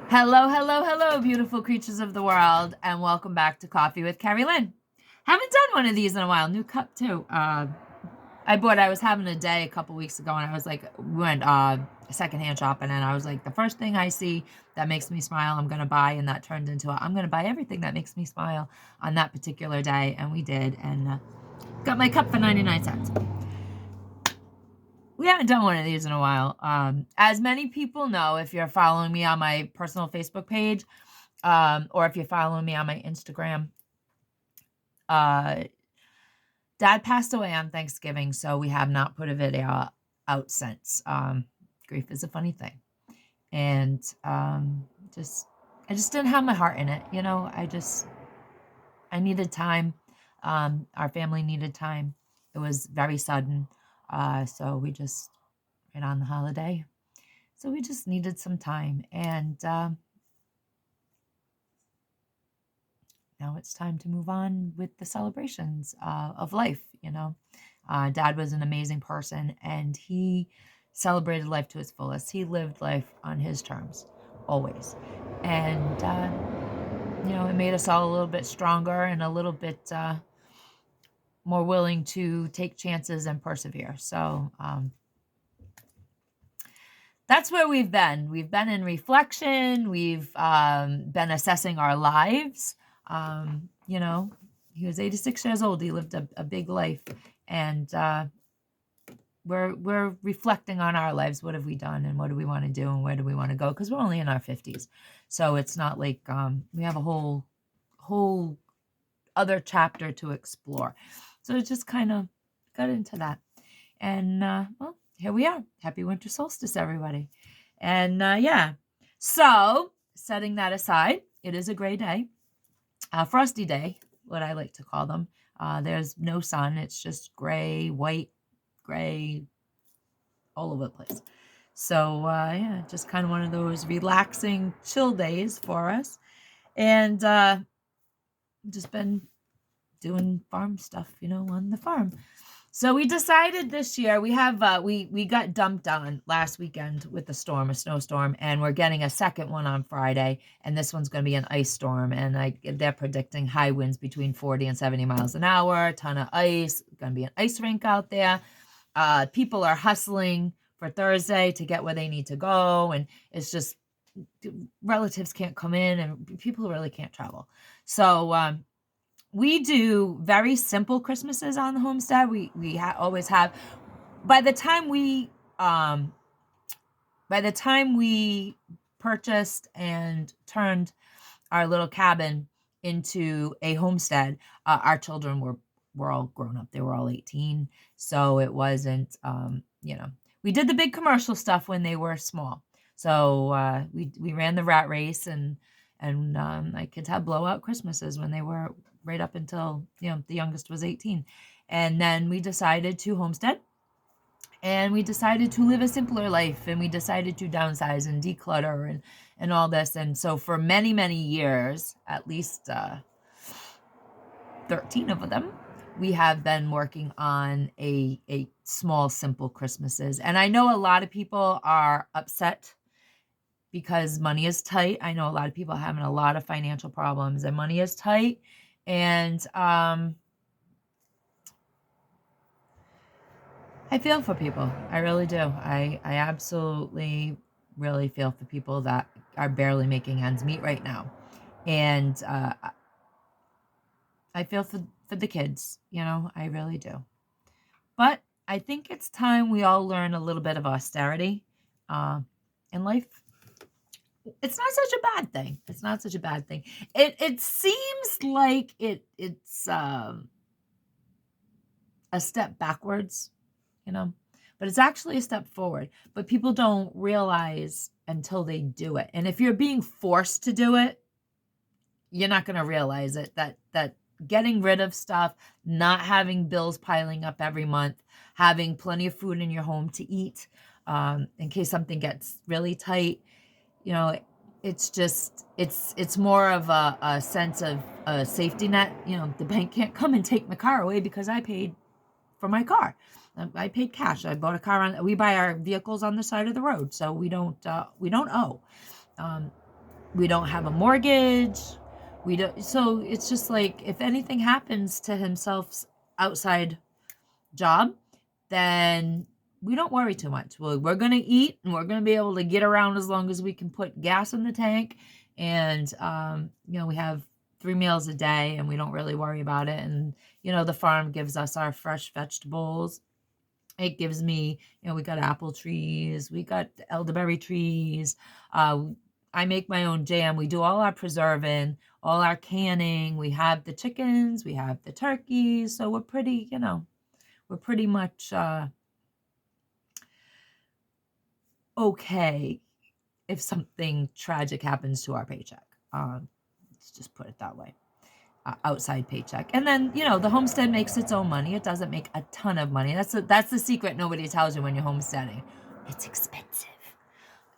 Hello, hello, hello, beautiful creatures of the world, and welcome back to Coffee with Kerri-Lynn. Haven't done one of these in a while. New cup too. I was having a day a couple weeks ago, and I was like, we went secondhand shopping, and I was like, the first thing I see that makes me smile, I'm gonna buy, and that turned into I'm gonna buy everything that makes me smile on that particular day, and we did, and got my cup for 99 cents. We haven't done one of these in a while. As many people know, if you're following me on my personal Facebook page, or if you're following me on my Instagram, Dad passed away on Thanksgiving, so we have not put a video out since. Grief is a funny thing, and I just didn't have my heart in it. I needed time. Our family needed time. It was very sudden, so we just right on the holiday. So we just needed some time, and now it's time to move on with the celebrations of life. Dad was an amazing person, and he celebrated life to its fullest. He lived life on his terms, always, and it made us all a little bit stronger and a little bit more willing to take chances and persevere. So that's where we've been. We've been in reflection. We've been assessing our lives. He was 86 years old. He lived a big life, and we're reflecting on our lives. What have we done, and what do we want to do, and where do we want to go? Because we're only in our 50s, so it's not like we have a whole other chapter to explore. So it just kind of got into that, and well, here we are. Happy winter solstice, everybody. And so setting that aside, it is a gray day, a frosty day, what I like to call them. There's no sun. It's just gray, white, gray, all over the place. So just kind of one of those relaxing, chill days for us. And just been doing farm stuff, on the farm. So we decided this year we have we got dumped on last weekend with a snowstorm, and we're getting a second one on Friday, and this one's going to be an ice storm, and they're predicting high winds between 40 and 70 miles an hour, a ton of ice, going to be an ice rink out there. People are hustling for Thursday to get where they need to go, and it's just relatives can't come in, and people really can't travel. So we do very simple Christmases on the homestead. We always have. By the time we purchased and turned our little cabin into a homestead, our children were all grown up. They were all 18, so it wasn't we did the big commercial stuff when they were small. So we ran the rat race, and my kids had blowout Christmases when they were right up until the youngest was 18, and then we decided to homestead, and we decided to live a simpler life, and we decided to downsize and declutter and all this. And so for many years, at least 13 of them, we have been working on a small, simple Christmases. And I know a lot of people are upset because money is tight. I know a lot of people are having a lot of financial problems, and money is tight. And I feel for people. I really do. I absolutely really feel for people that are barely making ends meet right now. And I feel for the kids, I really do. But I think it's time we all learn a little bit of austerity in life. It's not such a bad thing. It's not such a bad thing. It seems like it's a step backwards, but it's actually a step forward. But people don't realize until they do it. And if you're being forced to do it, you're not going to realize it. That getting rid of stuff, not having bills piling up every month, having plenty of food in your home to eat in case something gets really tight. It's just, it's more of a sense of a safety net. The bank can't come and take my car away because I paid for my car. I paid cash. I bought a car we buy our vehicles on the side of the road, so we don't owe. We don't have a mortgage. We don't. So it's just like, if anything happens to himself's outside job, then we don't worry too much. We're going to eat, and we're going to be able to get around as long as we can put gas in the tank. And, we have 3 meals a day, and we don't really worry about it. And, the farm gives us our fresh vegetables. It gives me, we got apple trees, we got elderberry trees. I make my own jam. We do all our preserving, all our canning. We have the chickens, we have the turkeys. So we're pretty, we're pretty much okay if something tragic happens to our paycheck. Let's just put it that way. Outside paycheck. And then, the homestead makes its own money. It doesn't make a ton of money. That's the secret nobody tells you when you're homesteading. It's expensive.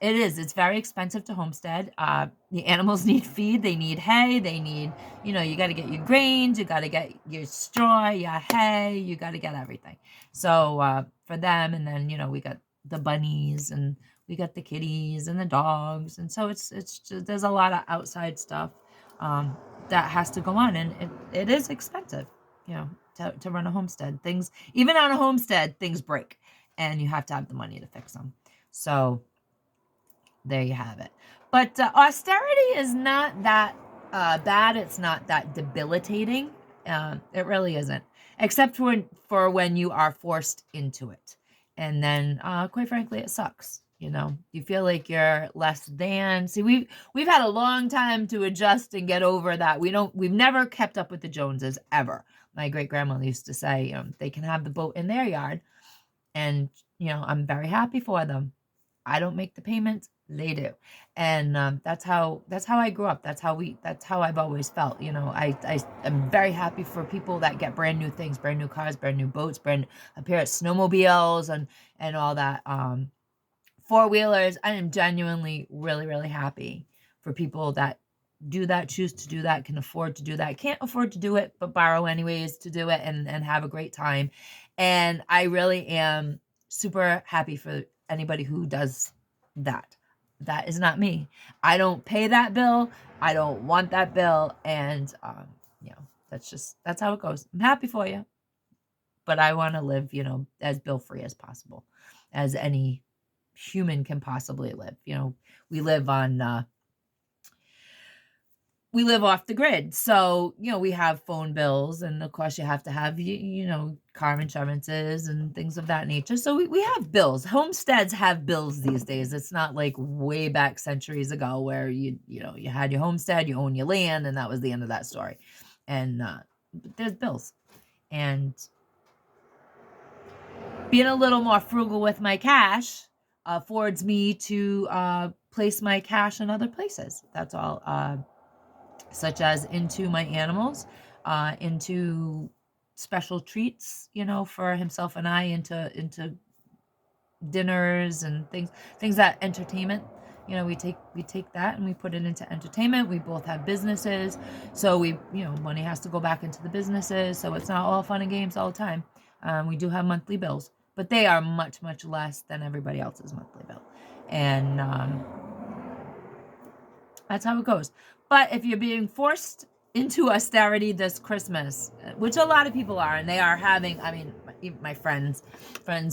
It is. It's very expensive to homestead. The animals need feed. They need hay. They need, you got to get your grains. You got to get your straw, your hay. You got to get everything. So for them, and then, we got the bunnies, and we got the kitties and the dogs. And so it's just, there's a lot of outside stuff that has to go on. And it is expensive, to run a homestead. Things, even on a homestead, things break. And you have to have the money to fix them. So there you have it. But austerity is not that bad. It's not that debilitating. It really isn't. Except for when you are forced into it. And then, quite frankly, it sucks. You feel like you're less than. See, we've had a long time to adjust and get over that. We've never kept up with the Joneses, ever. My great grandmother used to say, they can have the boat in their yard. And, I'm very happy for them. I don't make the payments, they do. And that's how I grew up. That's how I've always felt. I am very happy for people that get brand new things, brand new cars, brand new boats, a pair of snowmobiles, and all that. 4-wheelers. I am genuinely really, really happy for people that do that, choose to do that, can afford to do that, can't afford to do it, but borrow anyways to do it and have a great time. And I really am super happy for anybody who does that. That is not me. I don't pay that bill. I don't want that bill. And, that's how it goes. I'm happy for you, but I want to live, as bill free as possible, as any human can possibly live. We live off the grid. So, we have phone bills, and of course you have to have, car insurances and things of that nature. So we have bills. Homesteads have bills these days. It's not like way back centuries ago where you had your homestead, you own your land, and that was the end of that story. And there's bills. And being a little more frugal with my cash affords me to place my cash in other places. That's all. Such as into my animals, into special treats, for himself and I, into dinners and things that entertainment. We take that and we put it into entertainment. We both have businesses, so money has to go back into the businesses. So it's not all fun and games all the time. We do have monthly bills, but they are much, much less than everybody else's monthly bill. And that's how it goes. But if you're being forced into austerity this Christmas, which a lot of people are, and they are having, my friends,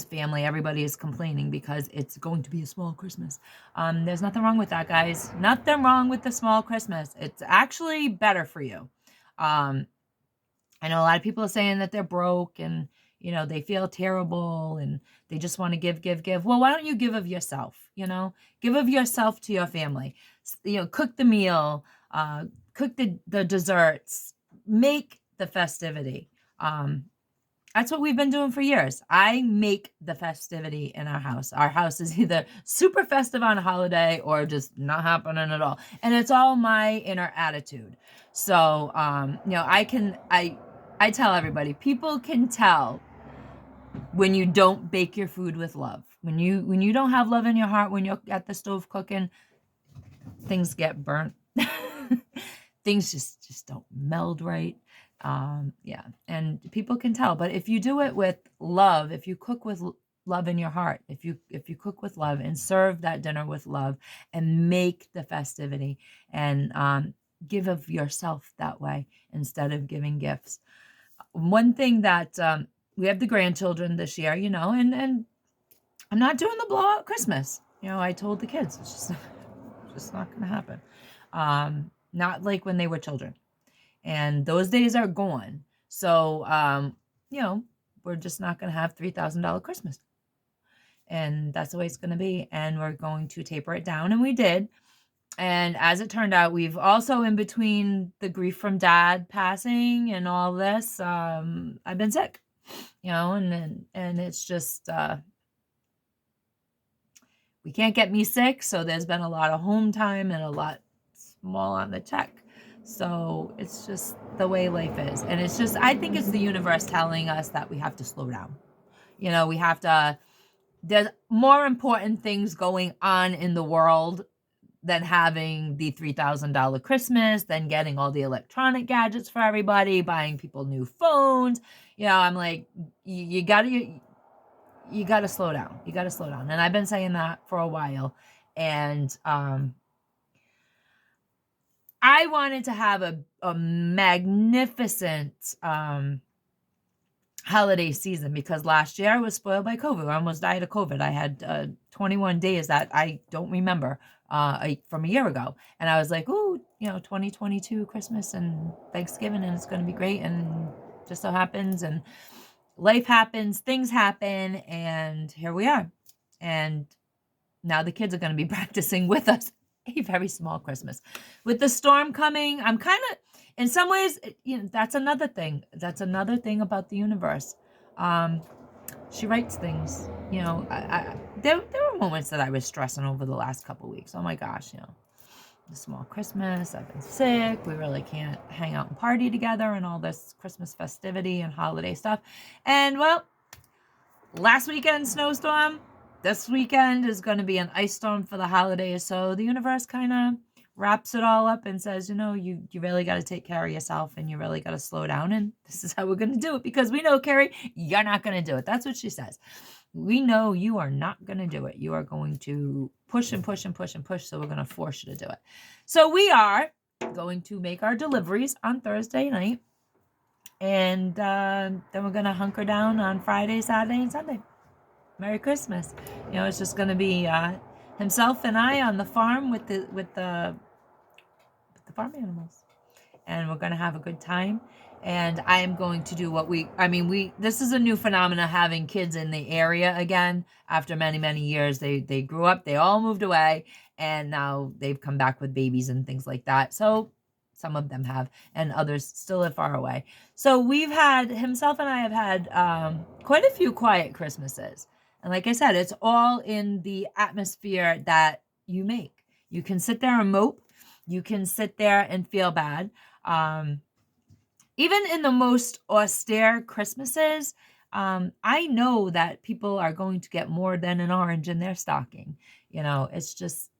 family, everybody is complaining because it's going to be a small Christmas. There's nothing wrong with that, guys. Nothing wrong with the small Christmas. It's actually better for you. I know a lot of people are saying that they're broke and, they feel terrible and they just want to give. Well, why don't you give of yourself, Give of yourself to your family. Cook the meal, cook the desserts, make the festivity. That's what we've been doing for years. I make the festivity in our house. Our house is either super festive on a holiday or just not happening at all. And it's all my inner attitude. So, I tell everybody, people can tell when you don't bake your food with love. When you don't have love in your heart, when you're at the stove cooking, things get burnt. Things just don't meld right. And people can tell. But if you do it with love, if you cook with love in your heart, if you cook with love and serve that dinner with love and make the festivity and give of yourself that way instead of giving gifts. One thing that we have the grandchildren this year, and I'm not doing the blowout Christmas. I told the kids it's just not going to happen. Not like when they were children, and those days are gone. So we're just not going to have $3,000 Christmas, and that's the way it's going to be. And we're going to taper it down, and we did. And as it turned out, we've also, in between the grief from dad passing and all this, I've been sick, and it's just, we can't get me sick. So there's been a lot of home time and a lot small on the check. So it's just the way life is. And it's just, I think it's the universe telling us that we have to slow down. We have to, there's more important things going on in the world than having the $3,000 Christmas, than getting all the electronic gadgets for everybody, buying people new phones. I'm like, you gotta slow down. You gotta slow down. And I've been saying that for a while. And I wanted to have a magnificent holiday season, because last year I was spoiled by COVID. I almost died of COVID. I had 21 days that I don't remember from a year ago. And I was like, ooh, 2022 Christmas and Thanksgiving, and it's going to be great. And just so happens, and life happens, things happen, and here we are. And now the kids are going to be practicing with us a very small Christmas. With the storm coming, I'm kind of, in some ways, that's another thing. That's another thing about the universe. She writes things. There were moments that I was stressing over the last couple of weeks. Oh my gosh, the small Christmas, I've been sick, we really can't hang out and party together, and all this Christmas festivity and holiday stuff. And well, last weekend snowstorm, this weekend is going to be an ice storm for the holidays. So the universe kind of wraps it all up and says, you really got to take care of yourself, and you really got to slow down, and this is how we're going to do it, because we know, Kerri, you're not going to do it. That's what she says. We know you are not going to do it. You are going to push and push and push and push, so we're going to force you to do it. So we are going to make our deliveries on Thursday night, and then we're going to hunker down on Friday, Saturday, and Sunday. Merry Christmas. It's just going to be himself and I on the farm with the farm animals, and we're going to have a good time. And I am going to do this is a new phenomena, having kids in the area again after many, many years. They grew up, they all moved away, and now they've come back with babies and things like that. So some of them have, and others still live far away. So himself and I have had quite a few quiet Christmases. And like I said, it's all in the atmosphere that you make. You can sit there and mope. You can sit there and feel bad. Even in the most austere Christmases, I know that people are going to get more than an orange in their stocking. It's just,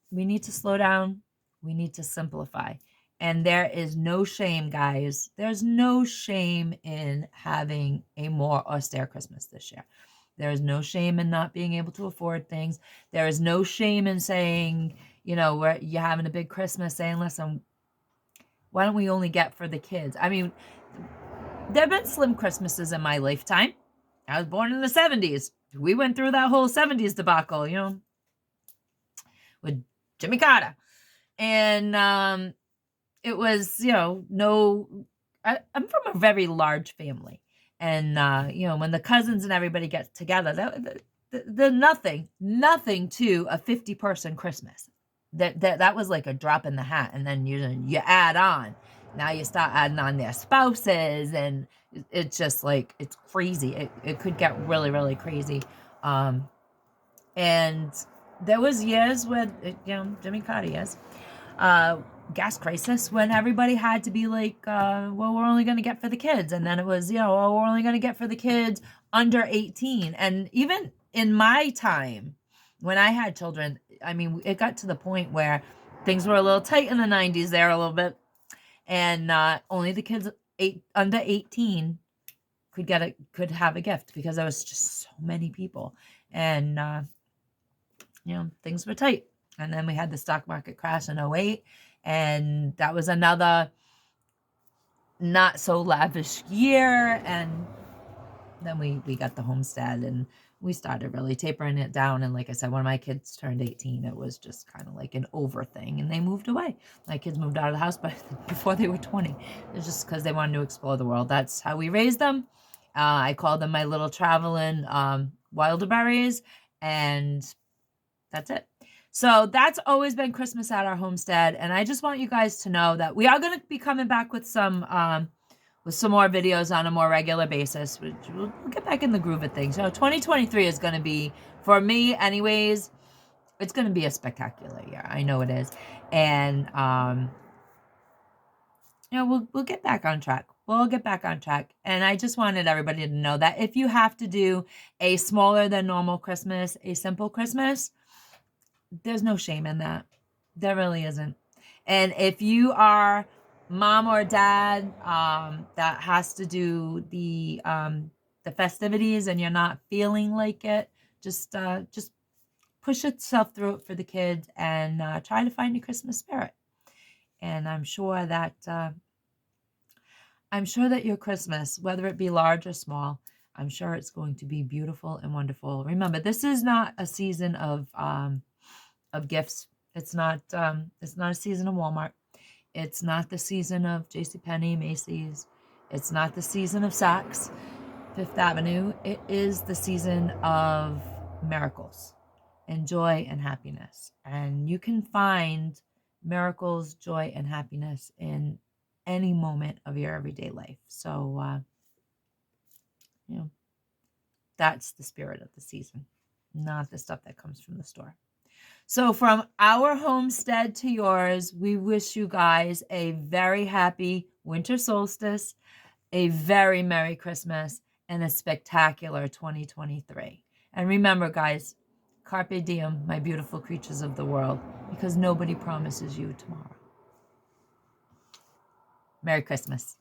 we need to slow down. We need to simplify. And there is no shame, guys. There's no shame in having a more austere Christmas this year. There is no shame in not being able to afford things. There is no shame in saying, where you're having a big Christmas, saying, listen, why don't we only get for the kids? I mean, there have been slim Christmases in my lifetime. I was born in the 70s. We went through that whole 70s debacle, with Jimmy Carter. And it was, I'm from a very large family. And, when the cousins and everybody gets together, the nothing to a 50-person Christmas. That was like a drop in the hat. And then you add on. Now you start adding on their spouses, and it's just like, it's crazy. It could get really, really crazy. And there was years when, Jimmy Carter years, gas crisis, when everybody had to be like, well, we're only going to get for the kids. And then it was, well, we're only going to get for the kids under 18. And even in my time, when I had children, I mean, it got to the point where things were a little tight in the 90s there a little bit. And only the kids under 18 could have a gift, because there was just so many people, and things were tight. And then we had the stock market crash in '08, and that was another not so lavish year. And then we got the homestead, and we started really tapering it down. And like I said, when my kids turned 18, it was just kind of like an over thing, and they moved away. My kids moved out of the house before they were 20. It's just because they wanted to explore the world. That's how we raised them. I called them my little traveling wilderberries, and that's it. So that's always been Christmas at our homestead. And I just want you guys to know that we are going to be coming back with some more videos on a more regular basis. We'll get back in the groove of things. 2023 is going to be, for me anyways, it's going to be a spectacular year. I know it is. And, we'll get back on track. We'll get back on track. And I just wanted everybody to know that if you have to do a smaller than normal Christmas, a simple Christmas, there's no shame in that. There really isn't. And if you are mom or dad that has to do the festivities and you're not feeling like it, just push yourself through it for the kids, and try to find your Christmas spirit. And I'm sure that your Christmas, whether it be large or small, I'm sure it's going to be beautiful and wonderful. Remember, this is not a season of gifts. It's not a season of Walmart. It's not the season of JCPenney, Macy's. It's not the season of Saks, Fifth Avenue. It is the season of miracles and joy and happiness. And you can find miracles, joy, and happiness in any moment of your everyday life. So, that's the spirit of the season, not the stuff that comes from the store. So from our homestead to yours, we wish you guys a very happy winter solstice, a very Merry Christmas, and a spectacular 2023. And remember, guys, carpe diem, my beautiful creatures of the world, because nobody promises you tomorrow. Merry Christmas.